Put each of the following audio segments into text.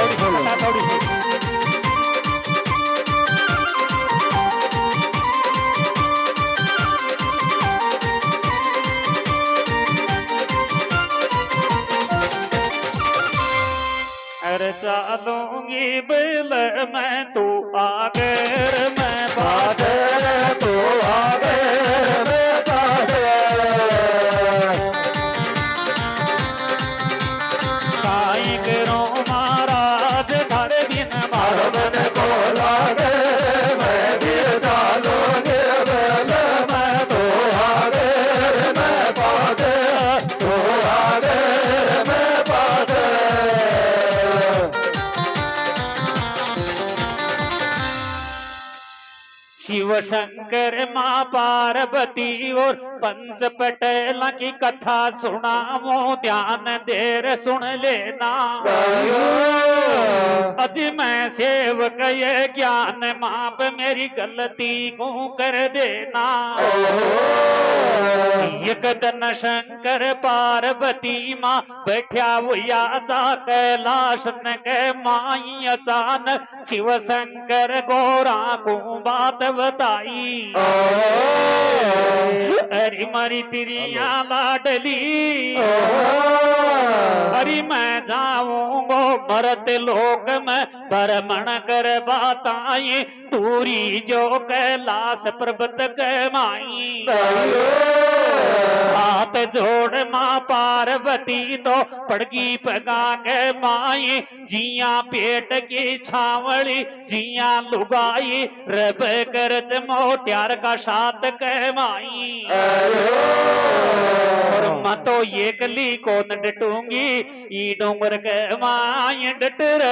थोड़ी सी कथा थोड़ी सी अरे चालूंगी बिल मैं तू आगर मैं बादर तू आगर मैं बादर काई करो महाराज घर बिन मारो मन को लागे मैं भी चालूंगी बिल मैं तू आगर मैं बादर तू आगर मैं बादर शिव शंकर माँ पार्वती और पंच पटेल की कथा सुनावो ध्यान देर सुन लेना अज मैं सेवक ये ज्ञान माप मेरी गलती को कर देना एक दिन शंकर पार्वती माँ बैठा हुआ जा कैलाश न के माई अचानक शिव शंकर गोरा को बात बताई अरे मारी तिरिया लाडली अरे मैं जाऊंगो भरत लोक में भ्रमण कर बताई दूरी जो कैलाश पर्वत के माई हाथ जोड़ माँ पार्वती तो पड़गी पगा के माई जिया पेट की छावड़ी जिया लुगाई रब कर मोत्यार का साथ के माई और मैं तो ये कली कौन डटूंगी ई डोंगर के माई डटर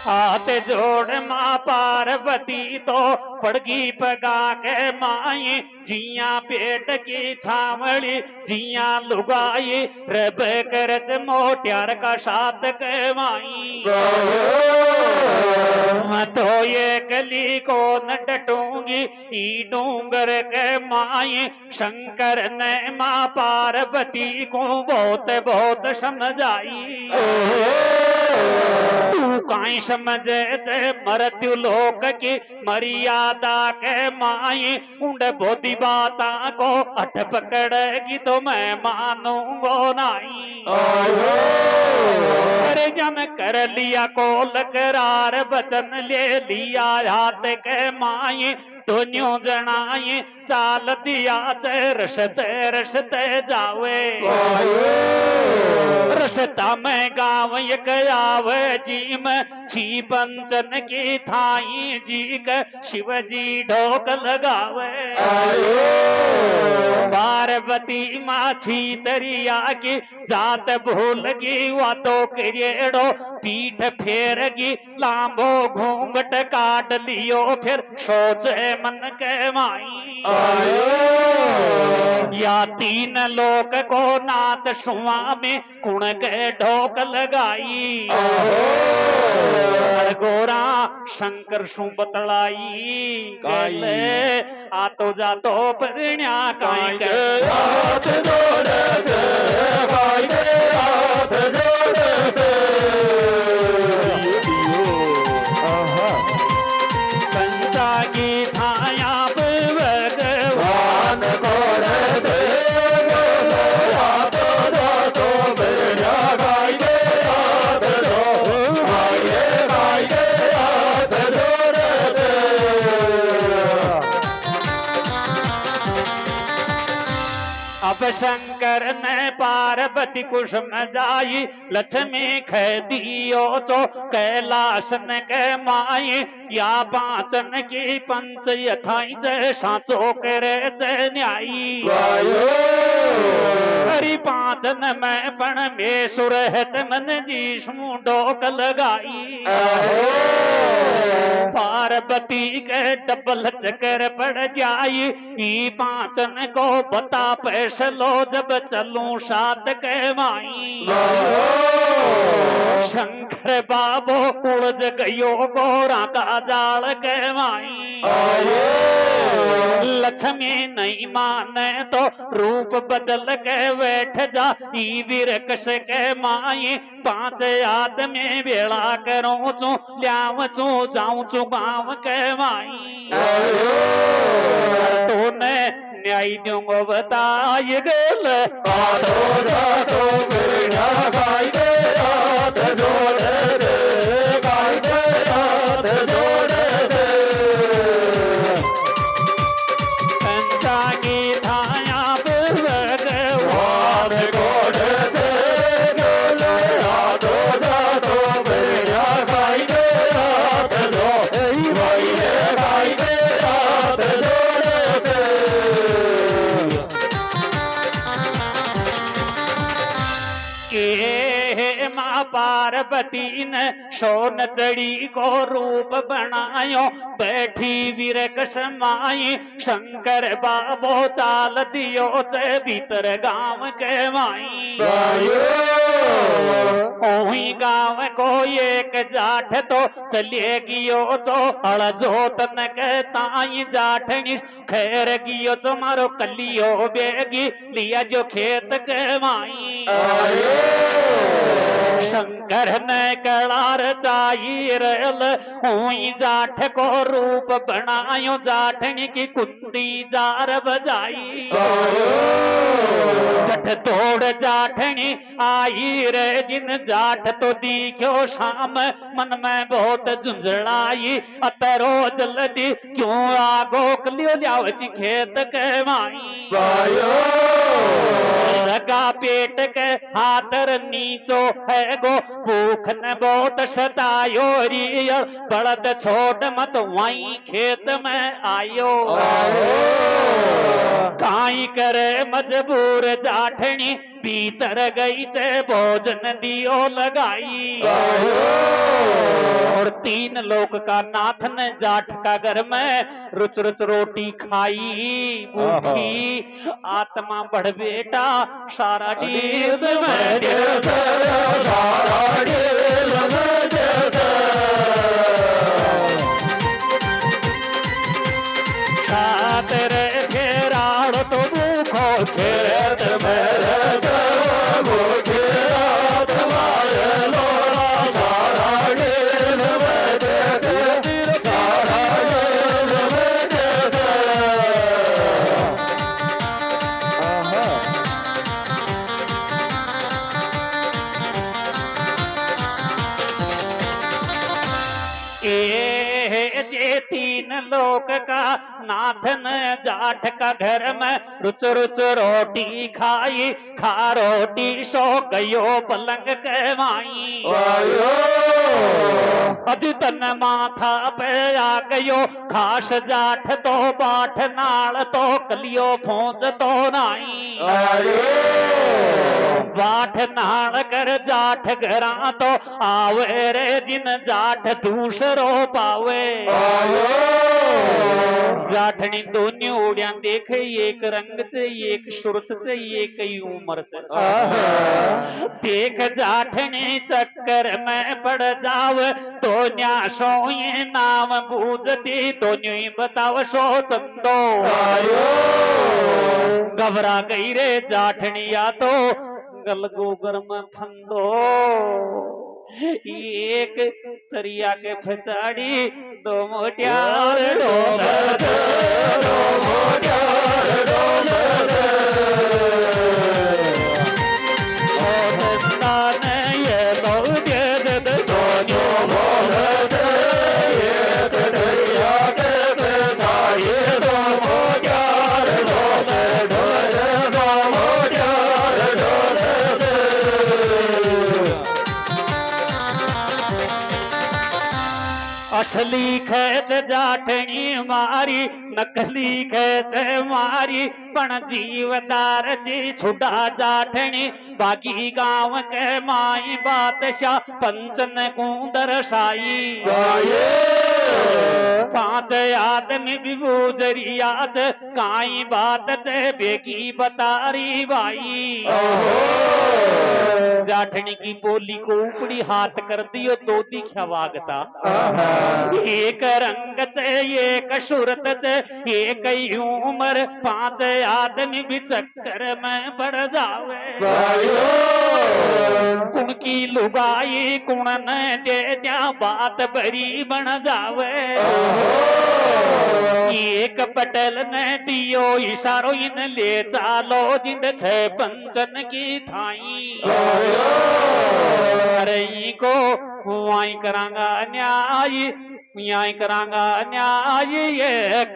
हाथ जोड़ माँ पार्वती तो पड़गी पगा के माई जिया पेट की छावड़ी जिया लुगाई रब करच मोत्यार का साथ के माई मैं तो ये कली को न डटूंगी ई डूंगर के माई शंकर ने माँ पार्वती को बहुत बहुत समझाई तू काई समझे मृत्यु लोक की मर्यादा के माई उंड बोधी बाता को अठ पकड़ेगी तो मैं मानूंगो नहीं अरे जन कर लिया कोल करार वचन ले लिया हाथ के माई दोनों जनाई चाल दिया रसते रसते जावे रसता में गाँव एक आवे जी में छी पंचन की थाई जी के शिव जी ढोक लगावे पार्वती माछी दरिया की जात भूलगी वातो करेड़ो पीठ फेरगी लांबो घूंघट काट लियो फिर सोचे मन के माई या तीन लोक को नाथ सुआ में कुण के ढोक लगाई गोरा शंकर सु बतलाई गले आ तो जा तो परिण्या काई के हाथ जोड़ से भाई हाथ जोड़ से कंचा की थाया भगवान अब शंकर ने पार्वती को समझाई लक्ष्मी खेदियो तो कैलाश न के माई या पाचन की पंच यथाई जय साचो करे जय न्यायी हरि पाचन में पण में सुर है चमन जी डोक लगाई पार्वती के डबल चक्कर पड़ जाई ई पाचन को बता पैसलो जब चलूं साथ के माई शंकर बाबो उलझ गयो गोरा का जाल के माई लक्ष्मी नहीं माने तो रूप बदल के बैठ जा ई विरकस के माई पांच आदमी बेड़ा करूं चू ल्याव चू जाऊं चू गांव के माई तूने न्याय दूंगो बताई गल पार्वती ने सोन चढ़ी को रूप बनायो बैठी विरकस माई शंकर बाबो चाल दियो से भीतर गांव के माई ओही गांव को एक जाठ तो चले गियो तो हलजो तन के ताई जाठनी खैर गियो तो मारो कलियो बेगी लिया जो खेत के माई शंकर ने कलार चाही रल हुई जाठ को रूप बनायो जाठनी की कुंडी जार बजाई जठ तोड़ जाठनी आई रे जिन जाठ तो दिखो शाम मन में बहुत झुंझलाई अतरो जल्दी क्यों आगो कलियो लियावची खेत के माई लगा पेट के हाथर नीचो है गो भूख न बहुत सतायो रियर बड़द छोड़ मत वहीं खेत में आयो काई करे मजबूर जाठनी भीतर गई से भोजन दियो लगाई और तीन लोक का नाथन जाठ का घर में रुच रुच रोटी खाई भूखी आत्मा बढ़ बेटा सारा डील में खातर घेराड़ तो भूखो खेत में तीन लोक का नाथन जाठ का घर में रुच रुच रोटी खाई खा रोटी सो गयो पलंग के माई अज तन माथा पे आ गयो खास जाठ तो बाट नाल तो कलियो फोंच तो नाई बाट नाल कर जाठ घरा तो आवे रे जिन जाठ दूसरो पावे जाठनी दोन्ही ओढ्या देख एक रंग से एक सुरत से एक ही उम्र से देख जाठनी चक्कर में पड़ जाव तो न्यासो ये नाम बूझती तो न्यू बताव सो चंदो घबरा गई रे जाठनिया तो गलगोगर में फंदो एक तरिया के फचाड़ी दो मोटियार असली खेत जाठनी मारी नकली खेच मारी पण जीवदार जी छुड़ा जाठनी बाकी गांव के माई बादशाह पंचन को दर्शाई पांच आदमी भी गुजरियाच काई बात चे बेकी बतारी बाई जाठनी की बोली को ऊपरी हाथ कर दियो तो दिखा वागता एक रंग चे एक सूरत चे एक ही उम्र पांच आदमी भी चक्कर में पड़ जावे कुण की लुगाई कुण न दे त्या बात बरी बन जावे एक पटेल ने दियो इशारो इन ले चालो जिंद छे पंचन की थाई अरे को वाई करांगा न्याय याई करांगा न्याय एक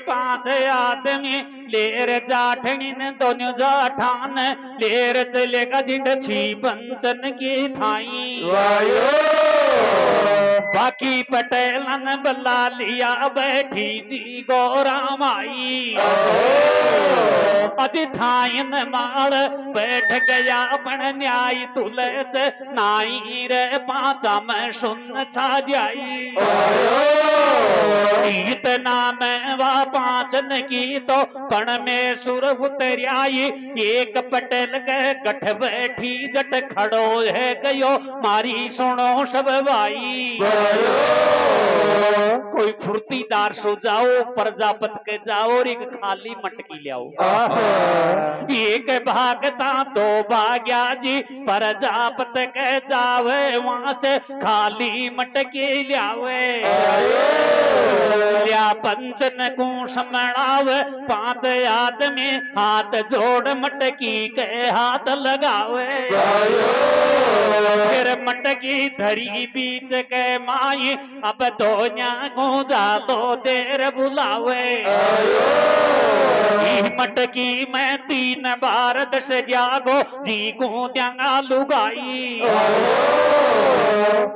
पांच आदमी लेर जाठनी ने दोनों जाठान लेर चलेगा जिंद छी पंचन की थाई बाकी पटेलन बल्ला लिया बैठी जी गौरा माई अज थाइन माल बैठ गया अपन न्याय तुलच नाई रे पांचा में सुन छा जाई इतना में वा पांचन की तो पण में सुर उतरियाई एक पटेल के गठ बैठी जट खड़ो है गयो मारी सुनो सब भाई कोई फुर्तीदार सो जाओ प्रजापत के जाओ और एक खाली मटकी ले आओ एक भागता दो भाग्या जी प्रजापत के जावे वहां से खाली मटकी लियावे लिया पंचन को समणाव पांच आदमी हाथ जोड़ मटकी के हाथ लगावे फिर मटकी धरी बीच के माई अब दोनिया को जातो देर बुलावे मटकी में 3 बार दस जागो जी को त्यांगा लुगाई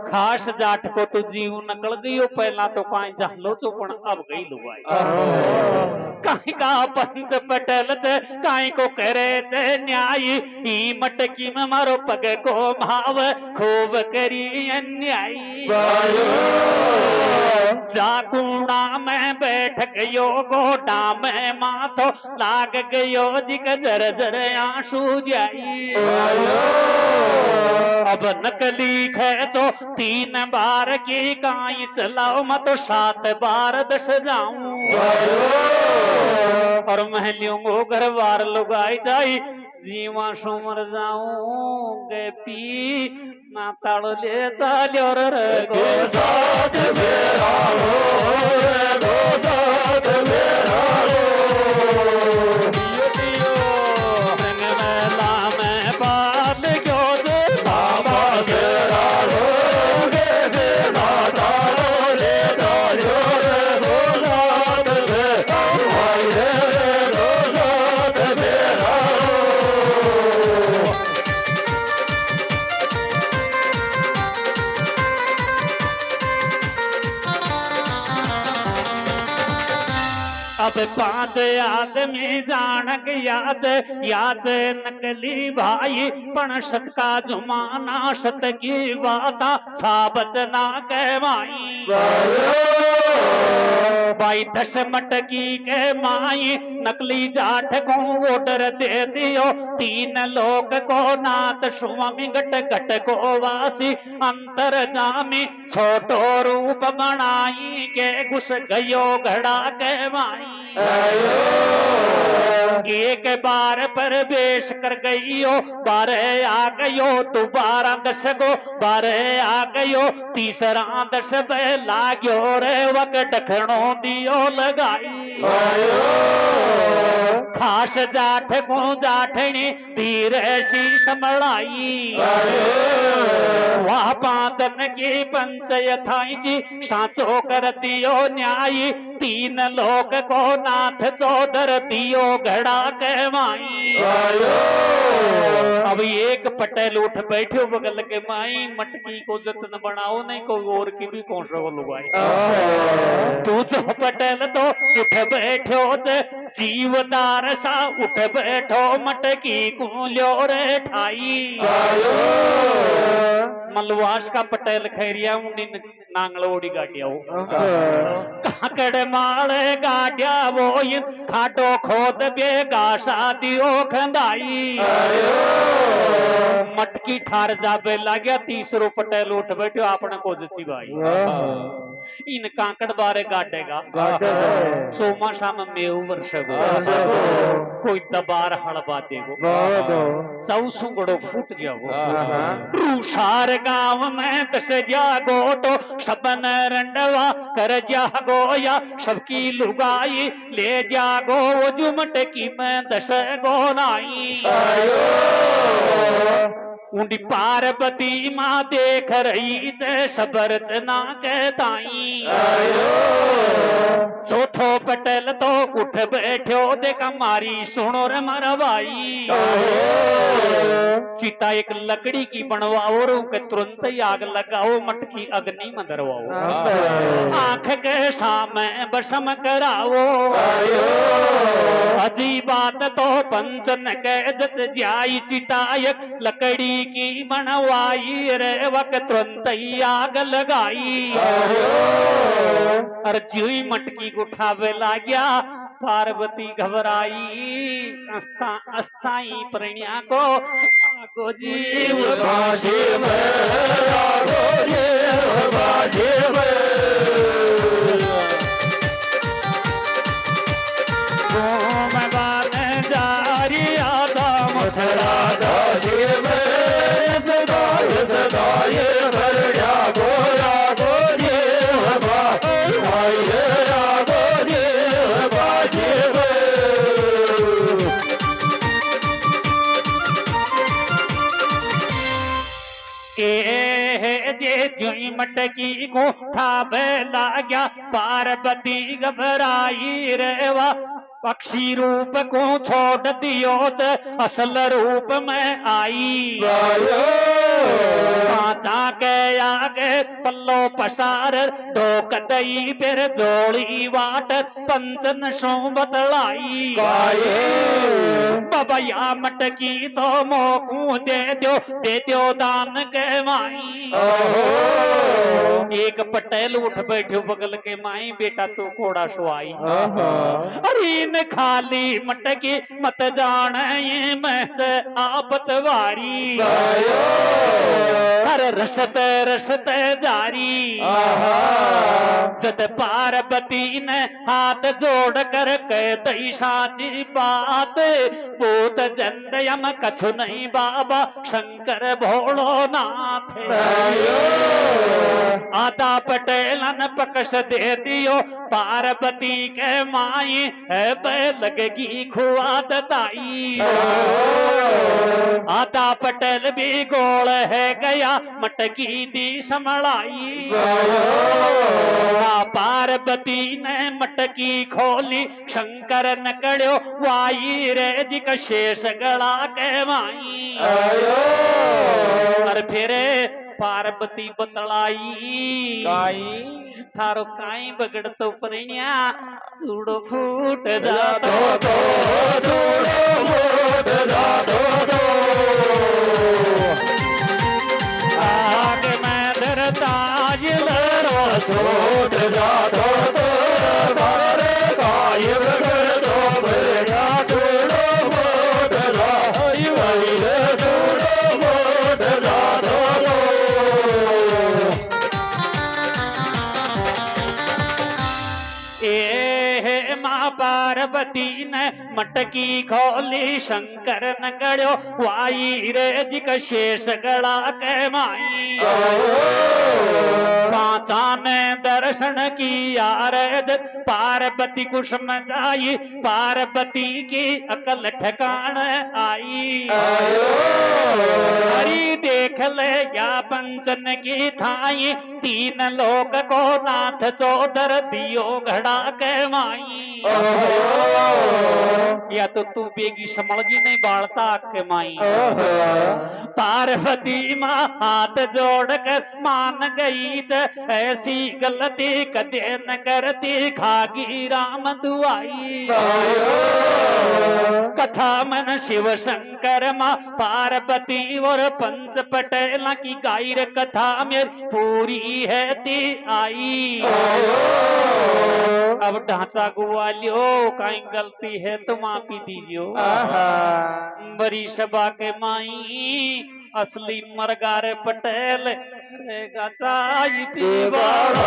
खास जाट को तो जीव नकल गयो पहला तो काई जालो तो पण अब गई लुगाई काई का पंच पटल से काई को करे से न्याय ई मटकी में मारो पग को भाव खूब करी अन्याय जागुणा में बैठ गयो गोडा में माथो लाग गयो जिक जर जर आंसू जाई अब नकली खेचो 3 बार की काई चलाओ मत 7 बार दस जाऊं और महलियों को घर बार लुगाई जाई जीवा सुमर जाऊं गे पी ना ताड़ो ले चाल्यो रे साथ मेरा रो साथ मेरा रो रंग मेला में बात क्यों दे बाबा तेरा रो गे ना ताड़ो ले चाल्यो रे साथ मेरा रो साथ मेरा अब 5 आदमी जान याच याच नकली भाई पण सत का जुमाना सत की बाता छा बचना के माई भाई 10 मटकी के माई नकली जाठ को ऑर्डर दे दियो 3 लोग को नाथ स्वामी गट गट को वासी अंतर जामी छोटो रूप बनाई के घुस गयो घड़ा के माई एक बार प्रवेश कर गईयो बारे आ गयो दोबारा दर्शको बारे आ गयो तीसरा दर्श लाग्यो रे वक डखणो दियो लगाई खास जाठ को जाठनी धीरे शीश मड़ाई वाह पाचन की पंचायत जी साचो कर दियो न्याय तीन लोक को नाथ चौधर दियो घड़ा के माई अब एक पटेल उठ बैठे बगल के माई मटकी को जतन बनाओ नहीं को और की भी कौन सा लुगाई तू जो पटेल तो उठ बैठो जीवदार सा उठ बैठो मटकी को ल्यो रे ठाई मलवास का पटेल खैरिया मुंडी नांगलोड़ी गाड़िया काकड़ माले गाड़िया वो खाटो खोद बेगा शादियो खंदाई मटकी ठार जाबे लाग्या तीसरो पटेल उठ बैठो आपने को जची भाई इन काकड़ बारे गाड़ेगा सोमा शाम मेऊ वर्ष कोई दबार हड़बा देगो चौसू गड़ो फूट जाओ रूसार गांव में दस जागो तो सबन रंडवा कर जागो या सबकी लुगाई ले जागो वो जुमट की में दस गो नाई उंडी पार्वती माँ देख रही सबर चना कहताई चौथो पटेल तो उठ बैठो देखा मारी सुनो रे मारा भाई चिता एक लकड़ी की बनवाओ के तुरंत ही आग लगाओ मटकी अग्नि में धरवाओ आंख के सामने बसम कराओ अजी बात तो पंचन के जच जाई चिता एक लकड़ी की बनवाई रे वक तुरंत ही आग लगाई और जुई मटकी को उठावे लाग्या पार्वती घबराई अस्थाई प्रणिया को आगो जीव बाजीव जारी आदा मथुरा शिव सदाय सदाय भरया गोया गोदेव भाई गोदेव बाजीव जे जुई मटकी को ठाबे लाग्या पार्वती घबराई रेवा पक्षी रूप को छोड़ दियो असल रूप में आई पाचा के आगे पल्लो पसार ढोक दई फिर जोड़ी वाट पंचन सो बतलाई बाबा या मटकी तो मोकू दे दो दान के माई एक पटेल उठ बैठो बगल के माई बेटा तू कोड़ा सुआई अरे न खाली मटकी मत जान ये महस आपत वारी हर रसत रसत जारी जद पार्वती ने हाथ जोड़ कर कह दई साची बात पूत जंदयम कछु नहीं बाबा शंकर भोलो नाथ आदा पटेलन पकश दे दियो पार्वती के माई है लगेगी खुआ दताई आदा पटेल भी गोल है गया मटकी दी समलाई पार्वती ने मटकी खोली शंकर नकड़ो वाई रे जी का शेष गला के माई और फिर पार्वती बतलाई थारो काई बगड़ तो परिण्या चूड़ो फूट जातो चूड़ो फूट जातो आग में धरताज लड़ो छोट जातो तारे काई बगड़ तो परिण्या चूड़ो फूट जातो चूड़ो फूट जातो मटकी खोली शंकर न गड़ो वाई रे जी का शेष गड़ा के माई पांचा ने दर्शन किया रे पार्वती कुसुम जाई पार्वती की अकल ठिकान आई हरी देख ले या पंचन की थाई तीन लोक को नाथ चौधर दियो घड़ा के माई या तो तू बेगी समझी नहीं बाढ़ता के माई पार्वती माँ हाथ जोड़ कर मान गई ऐसी गलती कदे न करती खागी राम दुआई कथा मन शिव शंकर माँ पार्वती और पंच पटेल की गायर कथा में पूरी है ती आई अब ढांचा गुआ लियो कहीं गलती है तो माफी दीजियो बड़ी सभा के माई असली मरगार पटेल रेगा चाय पीवाड़ा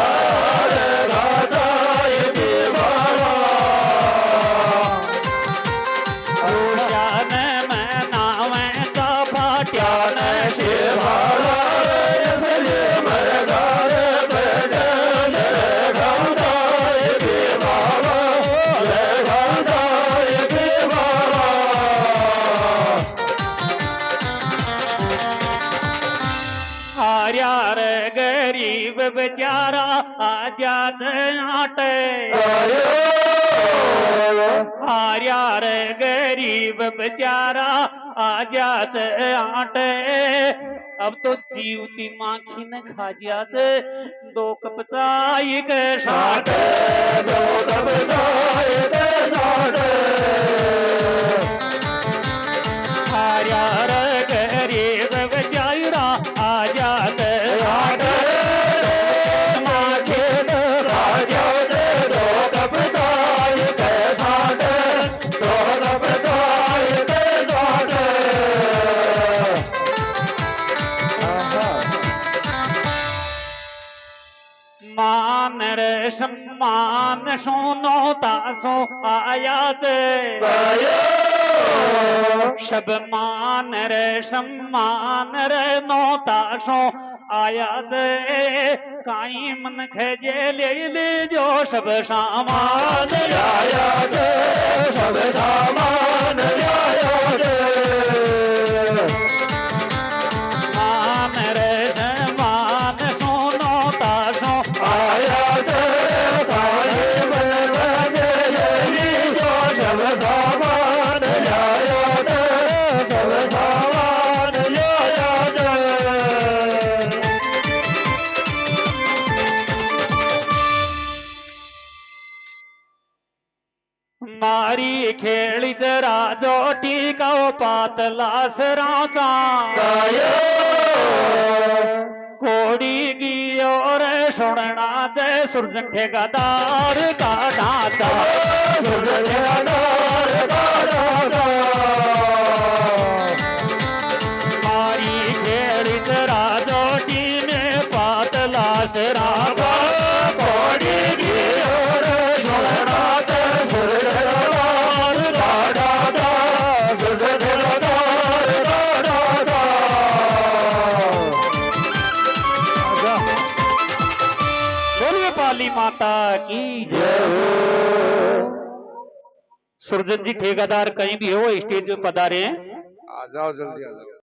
गरीब बेचारा आजा आटे आर्या रे गरीब बेचारा आजा आटे अब तो जीवती माखी न खा जा दो कप चाय के साथ दो कप चाय के साथ आर्या रे गरीब बेचारा आजा मान रे सम्मान सोनो तासो आया सब मान रे सम्मान रे नो तासो आया काई मन खेजे ले जो सब सामान आया सब सामान आया मान रे सम्मान सोनो तासो आया मारी खेली राजो टीका पातला सराचा कोड़ी की और सुनना से सुरजन ठेकेदार का ढांचा मारी खेली राजो टी में पातला सराचा कोड़ी की और सुनना काली माता की जय। सुरजन जी ठेकेदार कहीं भी हो स्टेज पे पधारे हैं। आ जाओ जल्दी आ जाओ।